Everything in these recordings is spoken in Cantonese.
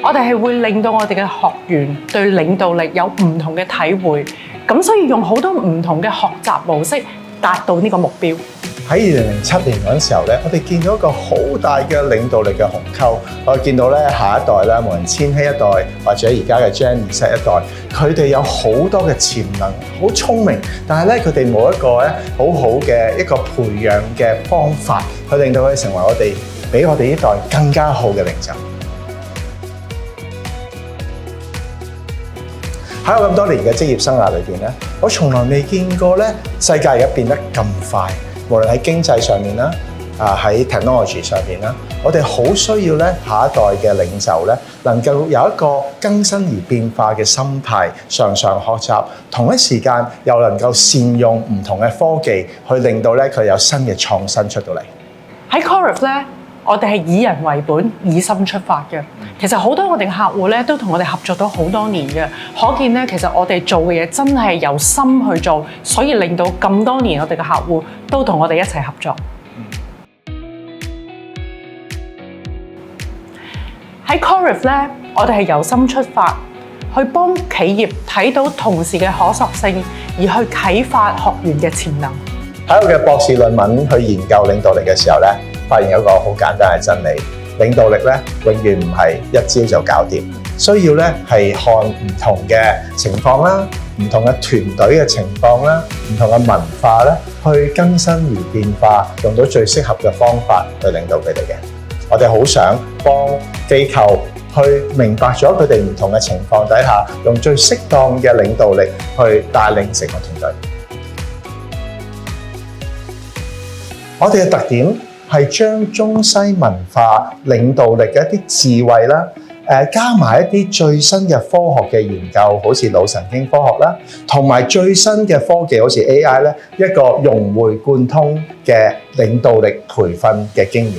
我哋係會令到我哋嘅學員對領導力有唔同嘅體會，咁所以用好多唔同嘅學習模式達到呢個目標。喺2007年嗰陣時候咧，我哋見到一個好大嘅領導力嘅鴻溝。我哋見到咧下一代咧，無論千禧一代或者而家嘅 Gen Z 一代，佢哋有好多嘅潛能，好聰明，但係咧佢哋冇一個咧好好嘅一個培養嘅方法，去令到佢成為我哋比我哋呢代更加好嘅領袖。喺我咁多年嘅職業生涯裏邊咧，我從來未見過咧世界而家變得咁快。無論喺經濟上面啦，喺 technology 上面啦，我哋好需要咧下一代嘅領袖咧，能夠有一個更新而變化嘅心態，常常學習，同一時間又能夠善用唔同嘅科技，去令到咧佢有新嘅創新出到嚟。喺 Corif 咧，我哋係以人為本、以心出發嘅。其實好多我哋嘅客戶咧都同我哋合作咗好多年嘅，可見咧其實我哋做嘅嘢真係由心去做，所以令到咁多年我哋嘅客戶都同我哋一齊合作。喺 Corif 咧，我哋係由心出發，去幫企業睇到同事嘅可塑性，而去啟發學員嘅潛能。喺我嘅博士論文去研究領導力嘅時候咧，發現有一個好簡單嘅真理。領導力咧，永遠唔係一朝就搞掂，需要咧係看唔同嘅情況啦，唔同嘅團隊嘅情況啦，唔同嘅文化咧，去更新而變化，用到最適合嘅方法去領導佢哋嘅。我哋好想幫機構去明白咗佢哋唔同嘅情況底下，用最適當嘅領導力去帶領成個團隊。我哋嘅特點係將中西文化領導力嘅一啲智慧啦，加埋一啲最新嘅科學嘅研究，好似腦神經科學啦，同埋最新嘅科技，好似 AI 咧，一個融會貫通嘅領導力培訓嘅經驗。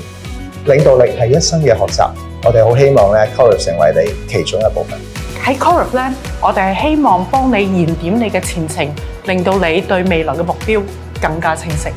領導力係一生嘅學習，我哋好希望咧 Corif 成為你其中一部分。喺 Corif 咧，我哋係希望幫你燃點你嘅前程，令到你對未來嘅目標更加清晰。